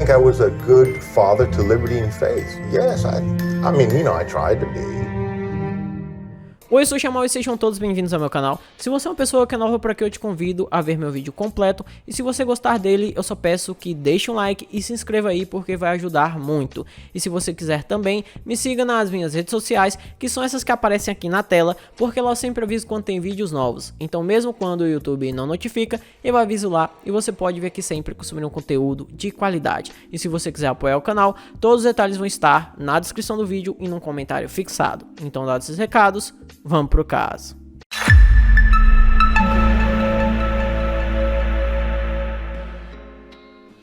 think I was a good father to liberty and faith. Yes, I mean, I tried to be. Oi, eu sou o Chamal e sejam todos bem-vindos ao meu canal. Se você é uma pessoa que é nova por aqui, eu te convido a ver meu vídeo completo. E se você gostar dele, eu só peço que deixe um like e se inscreva aí, porque vai ajudar muito. E se você quiser também, me siga nas minhas redes sociais, que são essas que aparecem aqui na tela, porque lá eu sempre aviso quando tem vídeos novos. Então mesmo quando o YouTube não notifica, eu aviso lá e você pode ver aqui sempre consumindo um conteúdo de qualidade. E se você quiser apoiar o canal, todos os detalhes vão estar na descrição do vídeo e num comentário fixado. Então, dados esses recados, vamos pro caso.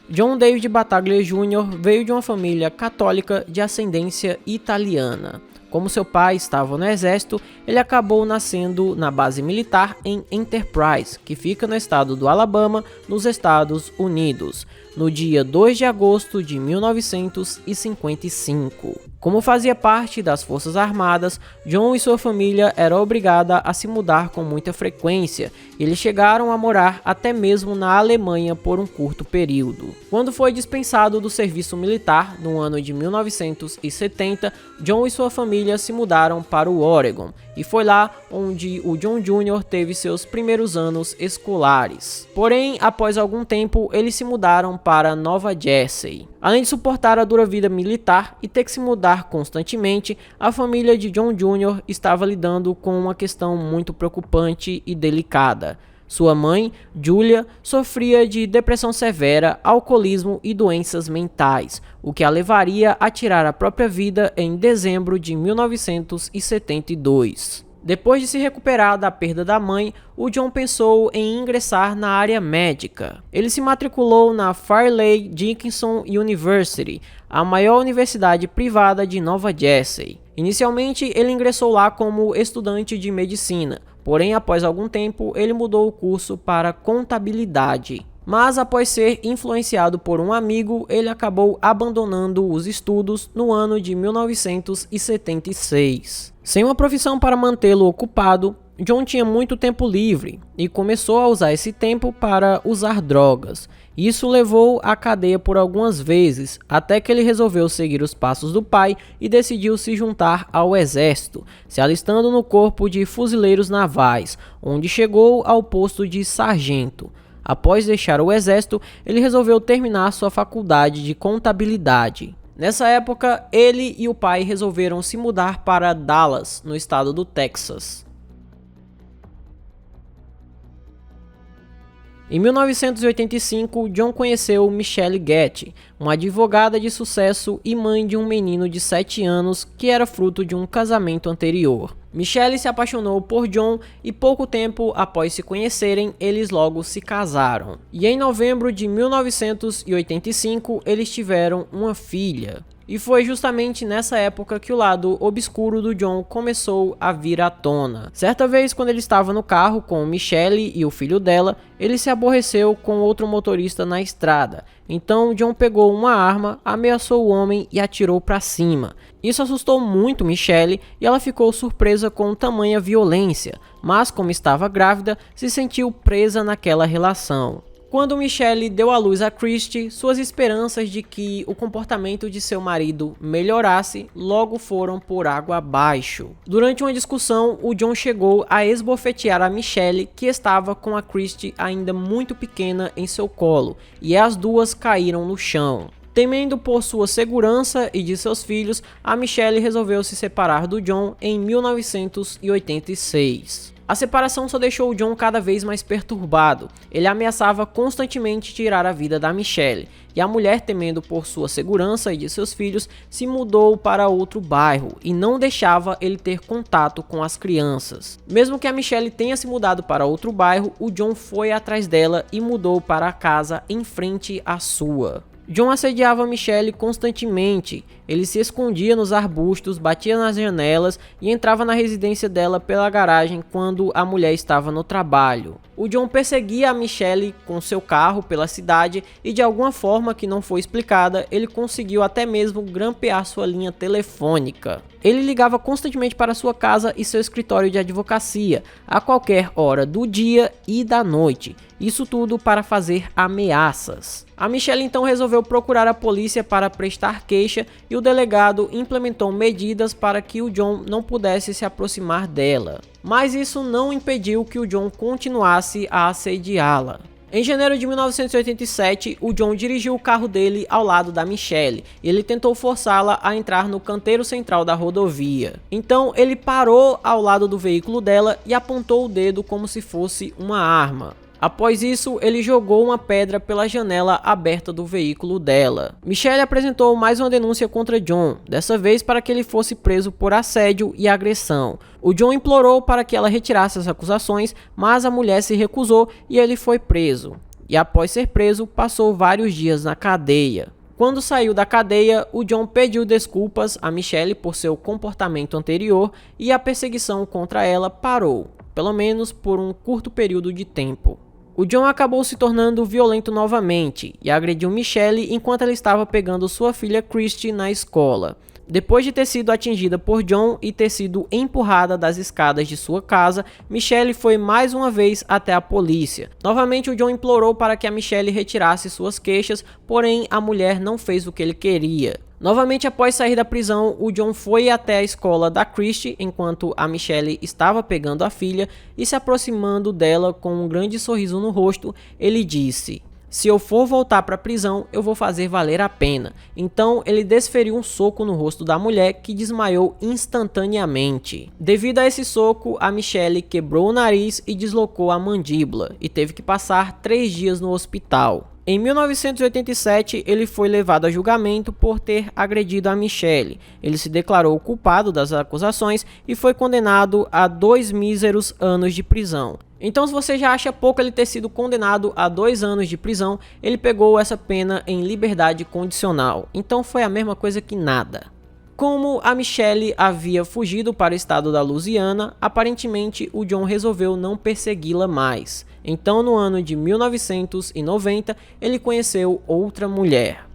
John David Battaglia Jr. veio de uma família católica de ascendência italiana. Como seu pai estava no exército, ele acabou nascendo na base militar em Enterprise, que fica no estado do Alabama, nos Estados Unidos, no dia 2 de agosto de 1955. Como fazia parte das Forças Armadas, John e sua família eram obrigados a se mudar com muita frequência. Eles chegaram a morar até mesmo na Alemanha por um curto período. Quando foi dispensado do serviço militar, no ano de 1970, John e sua família se mudaram para o Oregon, e foi lá onde o John Jr. teve seus primeiros anos escolares. Porém, após algum tempo, eles se mudaram para Nova Jersey. Além de suportar a dura vida militar e ter que se mudar constantemente, a família de John Jr. estava lidando com uma questão muito preocupante e delicada. Sua mãe, Julia, sofria de depressão severa, alcoolismo e doenças mentais, o que a levaria a tirar a própria vida em dezembro de 1972. Depois de se recuperar da perda da mãe, o John pensou em ingressar na área médica. Ele se matriculou na Fairleigh Dickinson University, a maior universidade privada de Nova Jersey. Inicialmente, ele ingressou lá como estudante de medicina, porém, após algum tempo, ele mudou o curso para contabilidade. Mas após ser influenciado por um amigo, ele acabou abandonando os estudos no ano de 1976. Sem uma profissão para mantê-lo ocupado, John tinha muito tempo livre e começou a usar esse tempo para usar drogas. Isso levou à cadeia por algumas vezes, até que ele resolveu seguir os passos do pai e decidiu se juntar ao exército, se alistando no corpo de fuzileiros navais, onde chegou ao posto de sargento. Após deixar o exército, ele resolveu terminar sua faculdade de contabilidade. Nessa época, ele e o pai resolveram se mudar para Dallas, no estado do Texas. Em 1985, John conheceu Michelle Getty, uma advogada de sucesso e mãe de um menino de 7 anos que era fruto de um casamento anterior. Michelle se apaixonou por John e pouco tempo após se conhecerem, eles logo se casaram. E em novembro de 1985, eles tiveram uma filha. E foi justamente nessa época que o lado obscuro do John começou a vir à tona. Certa vez, quando ele estava no carro com Michelle e o filho dela, ele se aborreceu com outro motorista na estrada. Então John pegou uma arma, ameaçou o homem e atirou para cima. Isso assustou muito Michelle e ela ficou surpresa com tamanha violência, mas como estava grávida, se sentiu presa naquela relação. Quando Michelle deu à luz a Christy, suas esperanças de que o comportamento de seu marido melhorasse logo foram por água abaixo. Durante uma discussão, o John chegou a esbofetear a Michelle, que estava com a Christy ainda muito pequena em seu colo, e as duas caíram no chão. Temendo por sua segurança e de seus filhos, a Michelle resolveu se separar do John em 1986. A separação só deixou o John cada vez mais perturbado. Ele ameaçava constantemente tirar a vida da Michelle, e a mulher, temendo por sua segurança e de seus filhos, se mudou para outro bairro e não deixava ele ter contato com as crianças. Mesmo que a Michelle tenha se mudado para outro bairro, o John foi atrás dela e mudou para a casa em frente à sua. John assediava Michelle constantemente. Ele se escondia nos arbustos, batia nas janelas e entrava na residência dela pela garagem quando a mulher estava no trabalho. O John perseguia a Michelle com seu carro pela cidade e de alguma forma que não foi explicada, ele conseguiu até mesmo grampear sua linha telefônica. Ele ligava constantemente para sua casa e seu escritório de advocacia, a qualquer hora do dia e da noite. Isso tudo para fazer ameaças. A Michelle então resolveu procurar a polícia para prestar queixa e o delegado implementou medidas para que o John não pudesse se aproximar dela. Mas isso não impediu que o John continuasse a assediá-la. Em janeiro de 1987, o John dirigiu o carro dele ao lado da Michelle e ele tentou forçá-la a entrar no canteiro central da rodovia. Então ele parou ao lado do veículo dela e apontou o dedo como se fosse uma arma. Após isso, ele jogou uma pedra pela janela aberta do veículo dela. Michelle apresentou mais uma denúncia contra John, dessa vez para que ele fosse preso por assédio e agressão. O John implorou para que ela retirasse as acusações, mas a mulher se recusou e ele foi preso. E após ser preso, passou vários dias na cadeia. Quando saiu da cadeia, o John pediu desculpas a Michelle por seu comportamento anterior e a perseguição contra ela parou, pelo menos por um curto período de tempo. O John acabou se tornando violento novamente e agrediu Michelle enquanto ela estava pegando sua filha Christy na escola. Depois de ter sido atingida por John e ter sido empurrada das escadas de sua casa, Michelle foi mais uma vez até a polícia. Novamente o John implorou para que a Michelle retirasse suas queixas, porém a mulher não fez o que ele queria. Novamente, após sair da prisão, o John foi até a escola da Christy enquanto a Michelle estava pegando a filha e se aproximando dela com um grande sorriso no rosto, ele disse: "Se eu for voltar para a prisão, eu vou fazer valer a pena." Então ele desferiu um soco no rosto da mulher que desmaiou instantaneamente. Devido a esse soco, a Michelle quebrou o nariz e deslocou a mandíbula e teve que passar 3 dias no hospital. Em 1987, ele foi levado a julgamento por ter agredido a Michelle. Ele se declarou culpado das acusações e foi condenado a 2 míseros anos de prisão. Então, se você já acha pouco ele ter sido condenado a 2 anos de prisão, ele pegou essa pena em liberdade condicional. Então foi a mesma coisa que nada. Como a Michelle havia fugido para o estado da Louisiana, aparentemente o John resolveu não persegui-la mais. Então, no ano de 1990, ele conheceu outra mulher.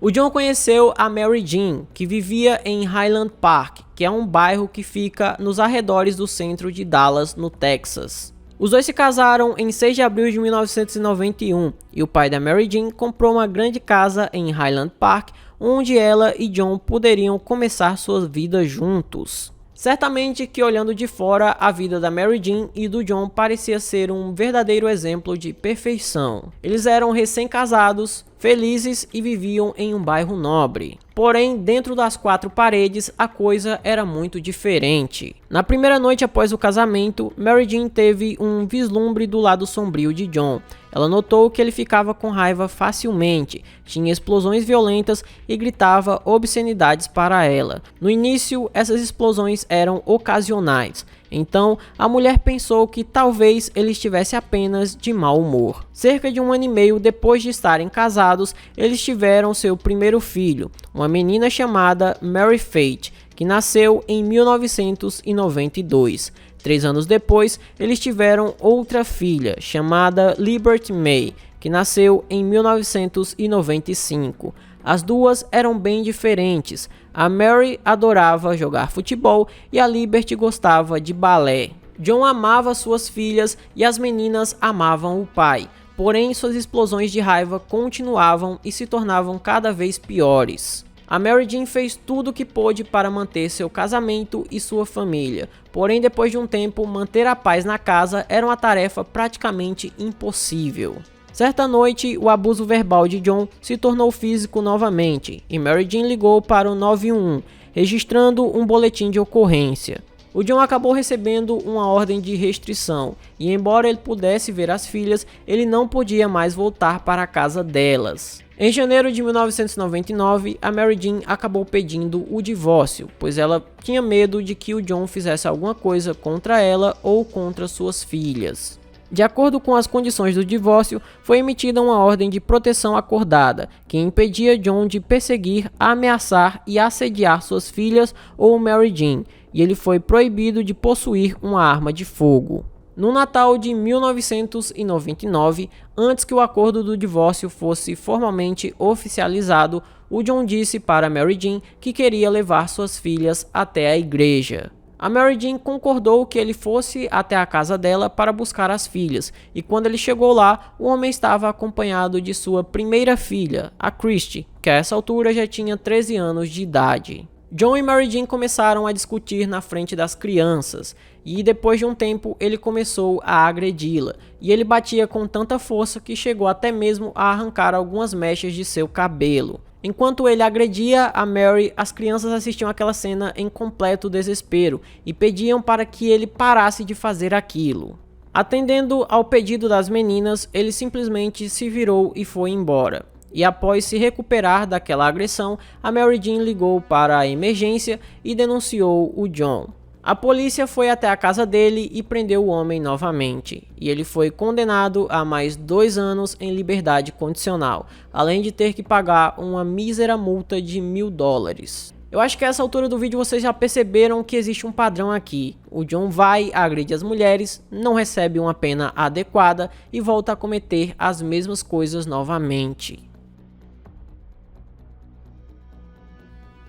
O John conheceu a Mary Jean, que vivia em Highland Park, que é um bairro que fica nos arredores do centro de Dallas, no Texas. Os dois se casaram em 6 de abril de 1991 e o pai da Mary Jean comprou uma grande casa em Highland Park, onde ela e John poderiam começar sua vida juntos. Certamente que olhando de fora, a vida da Mary Jean e do John parecia ser um verdadeiro exemplo de perfeição. Eles eram recém-casados, felizes e viviam em um bairro nobre. Porém, dentro das 4 paredes, a coisa era muito diferente. Na primeira noite após o casamento, Mary Jean teve um vislumbre do lado sombrio de John. Ela notou que ele ficava com raiva facilmente, tinha explosões violentas e gritava obscenidades para ela. No início, essas explosões eram ocasionais. Então, a mulher pensou que talvez ele estivesse apenas de mau humor. Cerca de 1 ano e meio depois de estarem casados, eles tiveram seu primeiro filho, uma menina chamada Mary Faith, que nasceu em 1992. 3 anos depois, eles tiveram outra filha, chamada Liberty May, que nasceu em 1995. As duas eram bem diferentes. A Mary adorava jogar futebol e a Liberty gostava de balé. John amava suas filhas e as meninas amavam o pai. Porém, suas explosões de raiva continuavam e se tornavam cada vez piores. A Mary Jean fez tudo o que pôde para manter seu casamento e sua família. Porém, depois de um tempo, manter a paz na casa era uma tarefa praticamente impossível. Certa noite, o abuso verbal de John se tornou físico novamente e Mary Jean ligou para o 911, registrando um boletim de ocorrência. O John acabou recebendo uma ordem de restrição e, embora ele pudesse ver as filhas, ele não podia mais voltar para a casa delas. Em janeiro de 1999, a Mary Jean acabou pedindo o divórcio, pois ela tinha medo de que o John fizesse alguma coisa contra ela ou contra suas filhas. De acordo com as condições do divórcio, foi emitida uma ordem de proteção acordada, que impedia John de perseguir, ameaçar e assediar suas filhas ou Mary Jean. e ele foi proibido de possuir uma arma de fogo. No Natal de 1999, antes que o acordo do divórcio fosse formalmente oficializado, o John disse para Mary Jean que queria levar suas filhas até a igreja. A Mary Jean concordou que ele fosse até a casa dela para buscar as filhas, e quando ele chegou lá, o homem estava acompanhado de sua primeira filha, a Christy, que a essa altura já tinha 13 anos de idade. John e Mary Jean começaram a discutir na frente das crianças, e depois de um tempo ele começou a agredi-la, e ele batia com tanta força que chegou até mesmo a arrancar algumas mechas de seu cabelo. Enquanto ele agredia a Mary, as crianças assistiam aquela cena em completo desespero e pediam para que ele parasse de fazer aquilo. Atendendo ao pedido das meninas, ele simplesmente se virou e foi embora. E após se recuperar daquela agressão, a Mary Jean ligou para a emergência e denunciou o John. A polícia foi até a casa dele e prendeu o homem novamente, e ele foi condenado a mais 2 anos em liberdade condicional, além de ter que pagar uma mísera multa de $1000. Eu acho que a essa altura do vídeo vocês já perceberam que existe um padrão aqui. O John vai, agride as mulheres, não recebe uma pena adequada e volta a cometer as mesmas coisas novamente.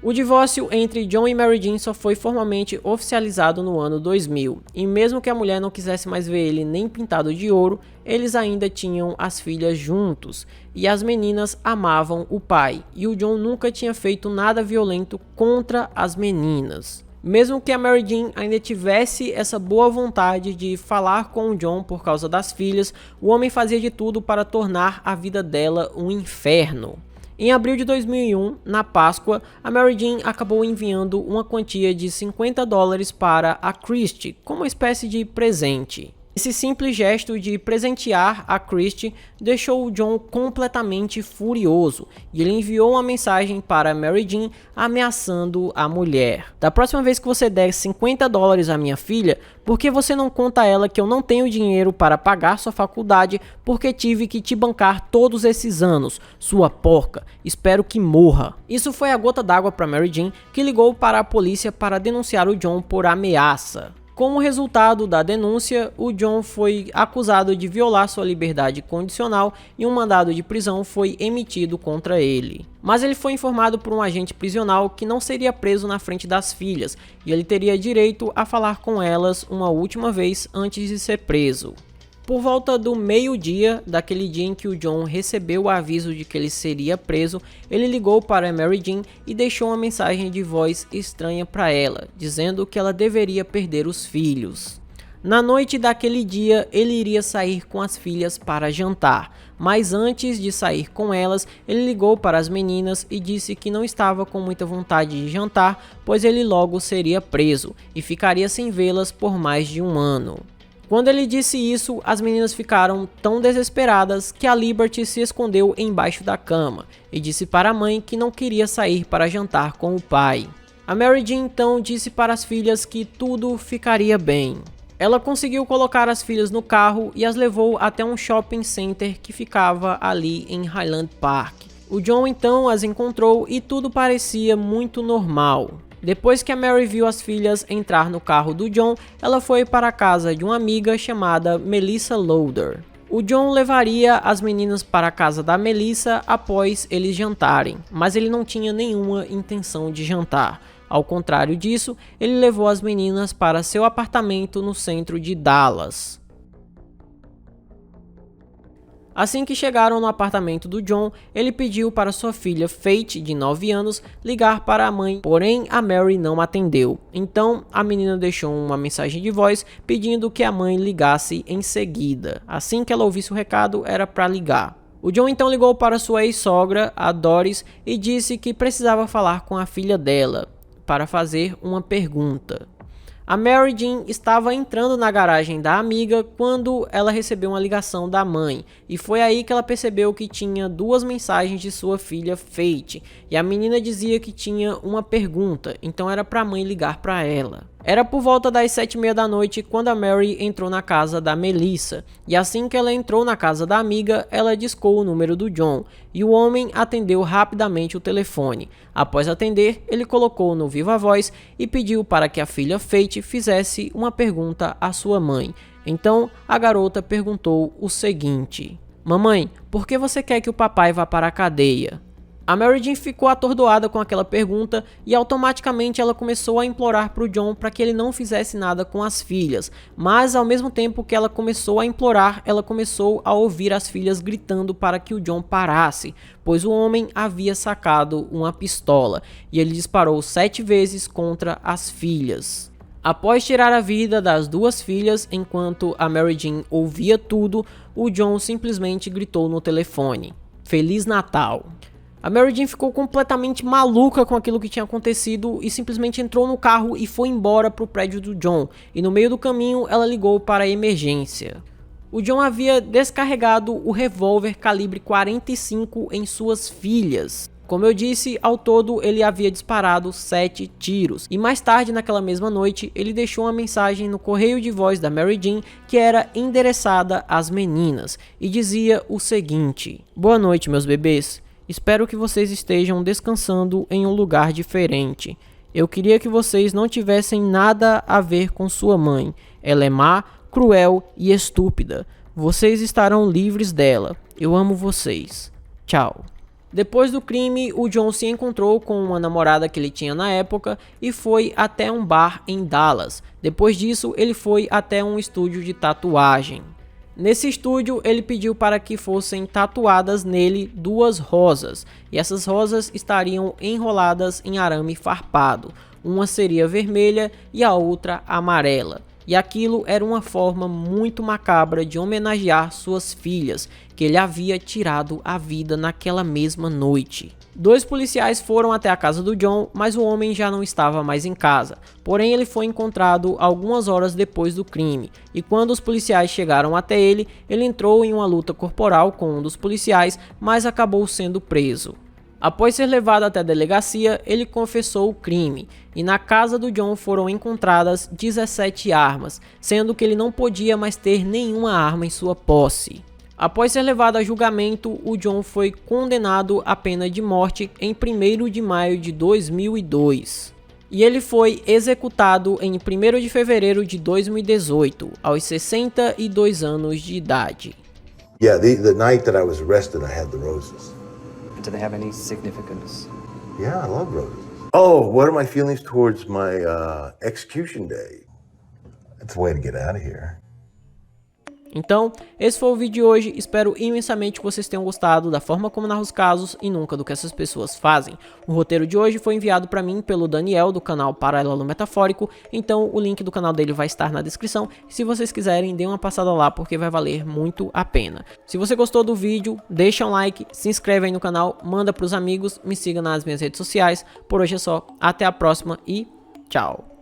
O divórcio entre John e Mary Jean só foi formalmente oficializado no ano 2000, e mesmo que a mulher não quisesse mais ver ele nem pintado de ouro, eles ainda tinham as filhas juntos, e as meninas amavam o pai, e o John nunca tinha feito nada violento contra as meninas. Mesmo que a Mary Jean ainda tivesse essa boa vontade de falar com o John por causa das filhas, o homem fazia de tudo para tornar a vida dela um inferno. Em abril de 2001, na Páscoa, a Mary Jean acabou enviando uma quantia de $50 para a Christy como uma espécie de presente. Esse simples gesto de presentear a Christy deixou o John completamente furioso e ele enviou uma mensagem para Mary Jean ameaçando a mulher. Da próxima vez que você der $50 à minha filha, por que você não conta a ela que eu não tenho dinheiro para pagar sua faculdade porque tive que te bancar todos esses anos, sua porca, espero que morra. Isso foi a gota d'água para Mary Jean, que ligou para a polícia para denunciar o John por ameaça. Como resultado da denúncia, o John foi acusado de violar sua liberdade condicional e um mandado de prisão foi emitido contra ele. Mas ele foi informado por um agente prisional que não seria preso na frente das filhas e ele teria direito a falar com elas uma última vez antes de ser preso. Por volta do meio-dia daquele dia em que o John recebeu o aviso de que ele seria preso, ele ligou para Mary Jean e deixou uma mensagem de voz estranha para ela, dizendo que ela deveria perder os filhos. Na noite daquele dia, ele iria sair com as filhas para jantar, mas antes de sair com elas, ele ligou para as meninas e disse que não estava com muita vontade de jantar, pois ele logo seria preso e ficaria sem vê-las por mais de 1 ano. Quando ele disse isso, as meninas ficaram tão desesperadas que a Liberty se escondeu embaixo da cama e disse para a mãe que não queria sair para jantar com o pai. A Mary Jean então disse para as filhas que tudo ficaria bem. Ela conseguiu colocar as filhas no carro e as levou até um shopping center que ficava ali em Highland Park. O John então as encontrou e tudo parecia muito normal. Depois que a Mary viu as filhas entrar no carro do John, ela foi para a casa de uma amiga chamada Melissa Loader. O John levaria as meninas para a casa da Melissa após eles jantarem, mas ele não tinha nenhuma intenção de jantar. Ao contrário disso, ele levou as meninas para seu apartamento no centro de Dallas. Assim que chegaram no apartamento do John, ele pediu para sua filha Faith, de 9 anos, ligar para a mãe, porém a Mary não atendeu. Então a menina deixou uma mensagem de voz pedindo que a mãe ligasse em seguida. Assim que ela ouvisse o recado, era para ligar. O John então ligou para sua ex-sogra, a Doris, e disse que precisava falar com a filha dela para fazer uma pergunta. A Mary Jean estava entrando na garagem da amiga quando ela recebeu uma ligação da mãe, e foi aí que ela percebeu que tinha 2 mensagens de sua filha Faith, e a menina dizia que tinha uma pergunta, então era para a mãe ligar para ela. Era por volta das 7h30 da noite quando a Mary entrou na casa da Melissa, e assim que ela entrou na casa da amiga, ela discou o número do John, e o homem atendeu rapidamente o telefone. Após atender, ele colocou no viva voz e pediu para que a filha Faith fizesse uma pergunta à sua mãe. Então, a garota perguntou o seguinte: "Mamãe, por que você quer que o papai vá para a cadeia?" A Mary Jean ficou atordoada com aquela pergunta e automaticamente ela começou a implorar para o John para que ele não fizesse nada com as filhas, mas ao mesmo tempo que ela começou a implorar, ela começou a ouvir as filhas gritando para que o John parasse, pois o homem havia sacado uma pistola e ele disparou 7 vezes contra as filhas. Após tirar a vida das 2 filhas, enquanto a Mary Jean ouvia tudo, o John simplesmente gritou no telefone: "Feliz Natal!" A Mary Jean ficou completamente maluca com aquilo que tinha acontecido e simplesmente entrou no carro e foi embora para o prédio do John, e no meio do caminho ela ligou para a emergência. O John havia descarregado o revólver calibre 45 em suas filhas. Como eu disse, ao todo ele havia disparado 7 tiros, e mais tarde naquela mesma noite ele deixou uma mensagem no correio de voz da Mary Jean que era endereçada às meninas e dizia o seguinte: "Boa noite, meus bebês. Espero que vocês estejam descansando em um lugar diferente. Eu queria que vocês não tivessem nada a ver com sua mãe. Ela é má, cruel e estúpida. Vocês estarão livres dela. Eu amo vocês. Tchau." Depois do crime, o John se encontrou com uma namorada que ele tinha na época e foi até um bar em Dallas. Depois disso, ele foi até um estúdio de tatuagem. Nesse estúdio, ele pediu para que fossem tatuadas nele 2 rosas, e essas rosas estariam enroladas em arame farpado. Uma seria vermelha e a outra amarela. E aquilo era uma forma muito macabra de homenagear suas filhas, que ele havia tirado a vida naquela mesma noite. 2 policiais foram até a casa do John, mas o homem já não estava mais em casa. Porém, ele foi encontrado algumas horas depois do crime, e quando os policiais chegaram até ele, ele entrou em uma luta corporal com um dos policiais, mas acabou sendo preso. Após ser levado até a delegacia, ele confessou o crime, e na casa do John foram encontradas 17 armas, sendo que ele não podia mais ter nenhuma arma em sua posse. Após ser levado a julgamento, o John foi condenado à pena de morte em 1º de maio de 2002. E ele foi executado em 1º de fevereiro de 2018, aos 62 anos de idade. Yeah, the night that I was arrested, I had the roses. Do they have any significance? Yeah, I love roses. Oh, what are my feelings towards my execution day? That's the way to get out of here. Então, esse foi o vídeo de hoje, espero imensamente que vocês tenham gostado da forma como narro os casos e nunca do que essas pessoas fazem. O roteiro de hoje foi enviado para mim pelo Daniel do canal Paralelo Metafórico, então o link do canal dele vai estar na descrição, e se vocês quiserem, dê uma passada lá porque vai valer muito a pena. Se você gostou do vídeo, deixa um like, se inscreve aí no canal, manda para os amigos, me siga nas minhas redes sociais. Por hoje é só, até a próxima e tchau!